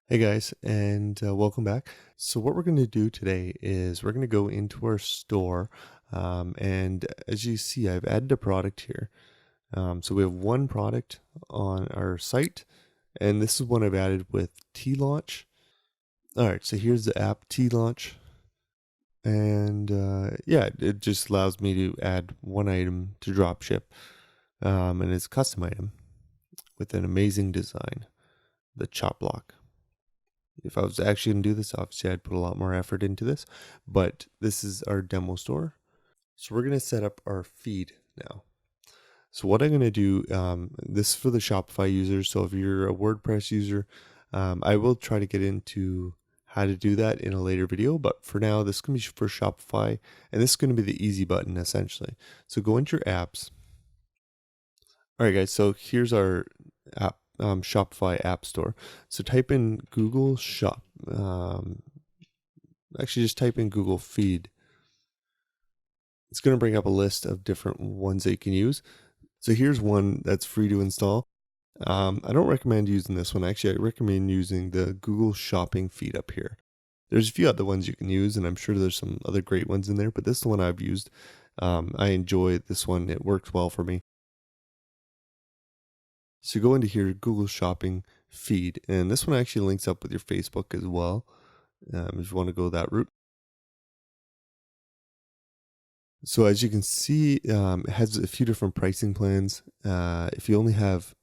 Hey guys, and welcome back. So what we're going to do today is we're going to go into our store, and as you see, I've added a product here. So we have one product on our site, and this is one I've added with T-Launch. All right, so here's the app T-Launch, and yeah, it just allows me to add one item to dropship, and it's a custom item with an amazing design, the chop block. If I was actually going to do this, obviously I'd put a lot more effort into this, but this is our demo store. So we're going to set up our feed now. So what I'm going to do, this is for the Shopify users. So if you're a WordPress user, I will try to get into how to do that in a later video. But for now, this is going to be for Shopify, and this is going to be the easy button essentially. So go into your apps. All right, guys. So here's our app. Shopify App Store. So type in Google Shop. Actually, just type in Google Feed. It's going to bring up a list of different ones that you can use. So here's one that's free to install. I don't recommend using this one. Actually, I recommend using the Google Shopping feed up here. There's a few other ones you can use, and I'm sure there's some other great ones in there, but this is the one I've used. I enjoy this one. It works well for me. So go into here, Google Shopping feed, and this one actually links up with your Facebook as well, if you want to go that route. So as you can see, it has a few different pricing plans. If you have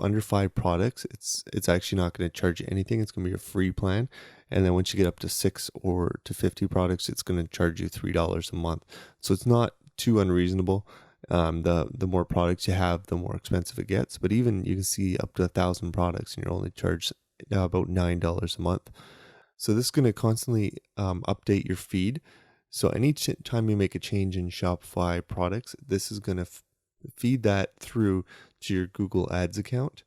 under 5 products, it's actually not going to charge you anything. It's going to be a free plan, and then once you get up to 6 or to 50 products, it's going to charge you $3 a month. So it's not too unreasonable. The more products you have, the more expensive it gets. But even you can see up to 1,000 products, and you're only charged about $9 a month. So this is going to constantly update your feed. So time you make a change in Shopify products, this is going to feed that through to your Google Ads account.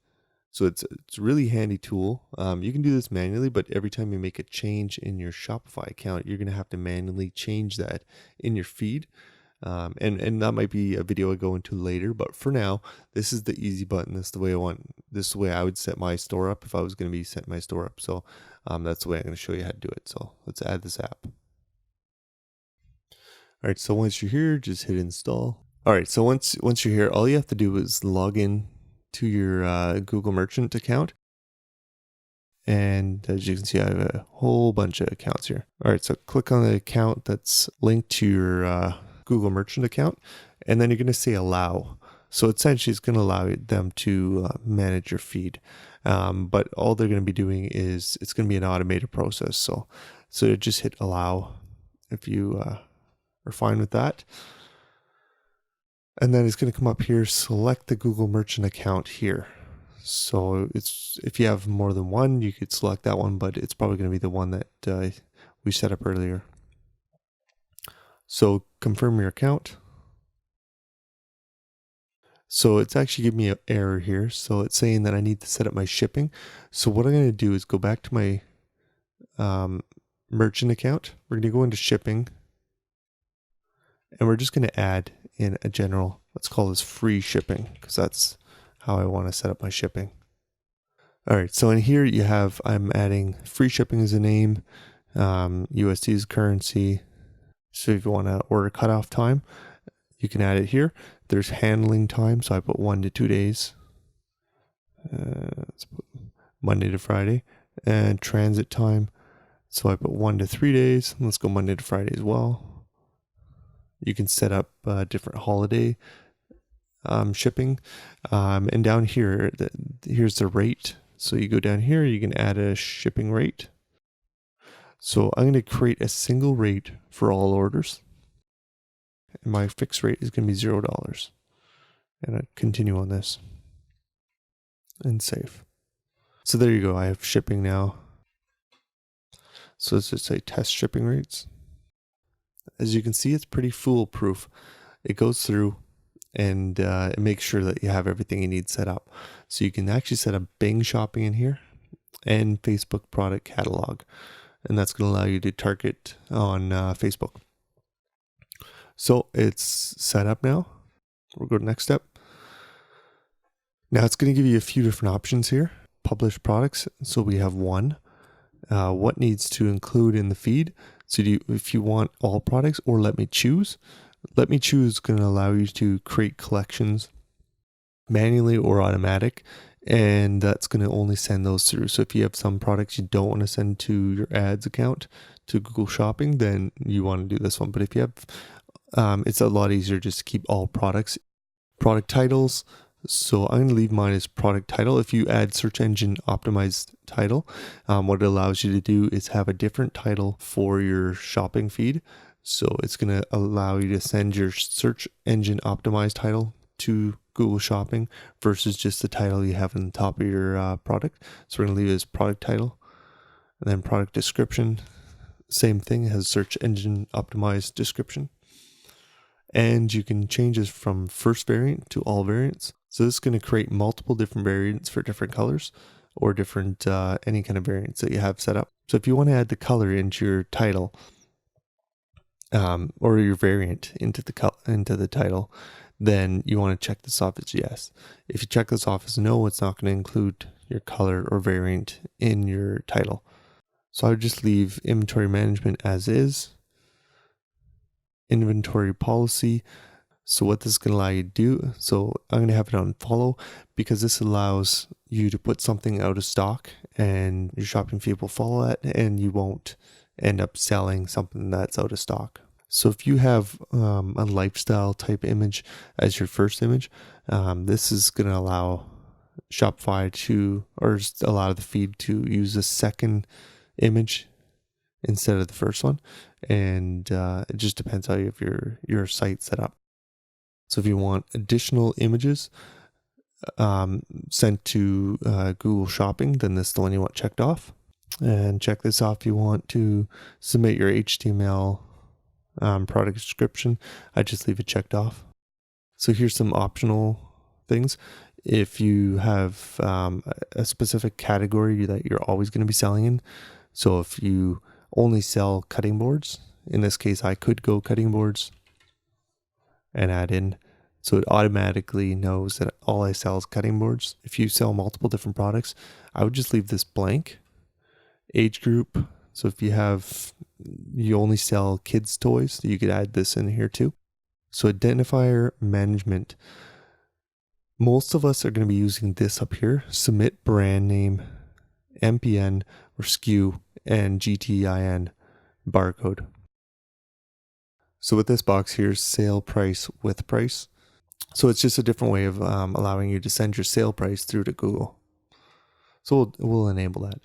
So it's a really handy tool. You can do this manually, but every time you make a change in your Shopify account, you're going to have to manually change that in your feed. And that might be a video I go into later, but for now, this is the easy button. This is the way I would set my store up if I was going to be setting my store up. So that's the way I'm going to show you how to do it. So let's add this app. All right, so once you're here, just hit install. All right, so once you're here, all you have to do is log in to your Google Merchant account. And as you can see, I have a whole bunch of accounts here. All right, so click on the account that's linked to your Google Merchant account, and then you're going to say allow. So essentially, it's going to allow them to manage your feed. But all they're going to be doing is it's going to be an automated process. So just hit allow if you are fine with that. And then it's going to come up here, select the Google Merchant account here. So if you have more than one, you could select that one, but it's probably going to be the one that we set up earlier. So confirm your account. So it's actually giving me an error here. So it's saying that I need to set up my shipping. So what I'm going to do is go back to my merchant account. We're going to go into shipping. And we're just going to add in a general, let's call this free shipping, because that's how I want to set up my shipping. All right, so in here I'm adding free shipping as a name, USD as currency. So if you want to order cutoff time, you can add it here. There's handling time, so I put 1 to 2 days. Let's put Monday to Friday. And transit time, so I put 1 to 3 days. Let's go Monday to Friday as well. You can set up different holiday shipping. And down here, here's the rate. So you go down here, you can add a shipping rate. So I'm going to create a single rate for all orders. And my fixed rate is going to be $0. And I continue on this. And save. So there you go. I have shipping now. So let's just say test shipping rates. As you can see, it's pretty foolproof. It goes through and it makes sure that you have everything you need set up. So you can actually set up Bing shopping in here and Facebook product catalog. And that's going to allow you to target on Facebook. So it's set up now. We'll go to next step. Now it's going to give you a few different options here. published products. So we have one. What needs to include in the feed. So if you want all products, or let me choose. Let me choose is going to allow you to create collections manually or automatic, and that's going to only send those through. So if you have some products you don't want to send to your ads account to Google Shopping, then you want to do this one. But if you have, it's a lot easier just to keep all products. Product titles. So I'm going to leave mine as product title. If you add search engine optimized title, what it allows you to do is have a different title for your shopping feed. So it's going to allow you to send your search engine optimized title to Google Shopping versus just the title you have on the top of your product. So we're going to leave it as product title, and then product description. Same thing, it has search engine optimized description. And you can change this from first variant to all variants. So this is going to create multiple different variants for different colors or different any kind of variants that you have set up. So if you want to add the color into your title or your variant into the title, then you want to check this off as yes. If you check this off as no, it's not going to include your color or variant in your title. So I would just leave inventory management as is. Inventory policy. So what this is going to allow you to do, so I'm going to have it on follow because this allows you to put something out of stock and your shopping feed will follow that and you won't end up selling something that's out of stock. So if you have a lifestyle type image as your first image, this is going to allow Shopify to, or allow the feed to use a second image instead of the first one. And it just depends how you have your site set up. So if you want additional images sent to Google Shopping, then this is the one you want checked off. And check this off if you want to submit your HTML product description. I just leave it checked off. So here's some optional things. If you have a specific category that you're always going to be selling in, so if you only sell cutting boards, in this case I could go cutting boards and add in, so it automatically knows that all I sell is cutting boards. If you sell multiple different products, I would just leave this blank. Age group, so if you only sell kids toys, you could add this in here too. So identifier management, most of us are going to be using this up here: submit brand name, MPN or SKU, and GTIN barcode. So with this box here, sale price with price. So it's just a different way of allowing you to send your sale price through to Google. So we'll enable that.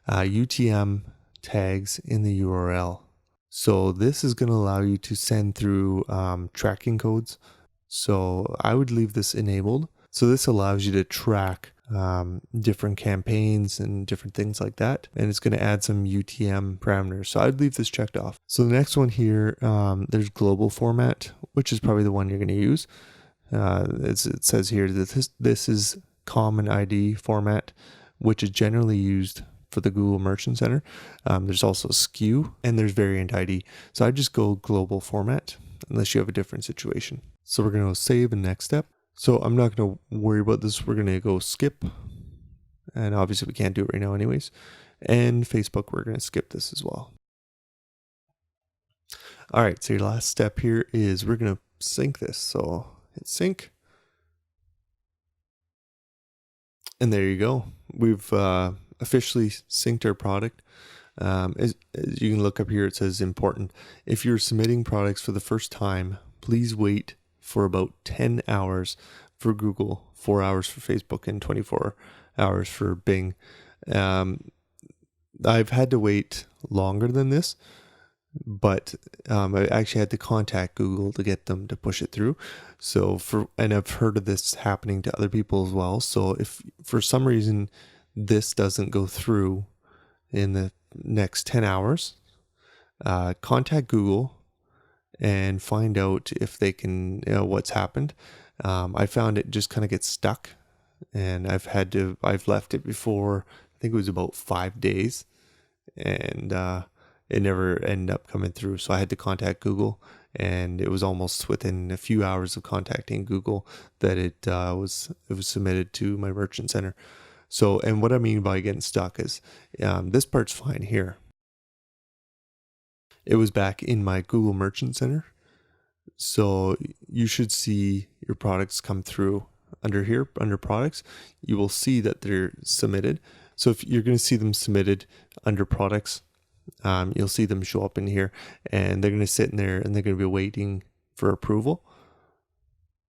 UTM tags in the URL. So this is going to allow you to send through tracking codes. So I would leave this enabled. So this allows you to track different campaigns and different things like that. And it's going to add some UTM parameters. So I'd leave this checked off. So the next one here, there's global format, which is probably the one you're going to use. It says here that this is common ID format, which is generally used for the Google Merchant Center. There's also SKU and there's variant ID. So I just go global format unless you have a different situation. So we're going to save and next step. So I'm not going to worry about this. We're going to go skip. And obviously we can't do it right now anyways. And Facebook, we're going to skip this as well. All right. So your last step here is we're going to sync this. So hit sync. And there you go. We've officially synced our product. As you can look up here, it says important. If you're submitting products for the first time, please wait for about 10 hours for Google, 4 hours for Facebook, and 24 hours for Bing. I've had to wait longer than this, but I actually had to contact Google to get them to push it through. And I've heard of this happening to other people as well. So if for some reason this doesn't go through in the next 10 hours, contact Google and find out if they can, what's happened. I found it just kind of gets stuck, and I've left it before. I think it was about 5 days, and it never ended up coming through. So I had to contact Google, and it was almost within a few hours of contacting Google that it was submitted to my merchant center. So, and what I mean by getting stuck is this part's fine here. It was back in my Google Merchant Center. So you should see your products come through under here, under products. You will see that they're submitted. So if you're going to see them submitted under products, you'll see them show up in here, and they're going to sit in there and they're going to be waiting for approval.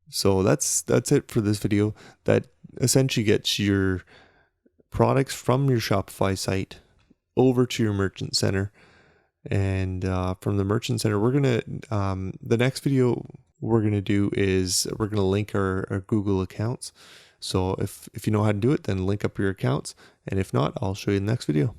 So that's it for this video. That essentially gets your products from your Shopify site over to your Merchant Center. And from the Merchant Center, we're gonna the next video we're gonna do is we're gonna link our Google accounts. So if you know how to do it, then link up your accounts, and if not, I'll show you in the next video.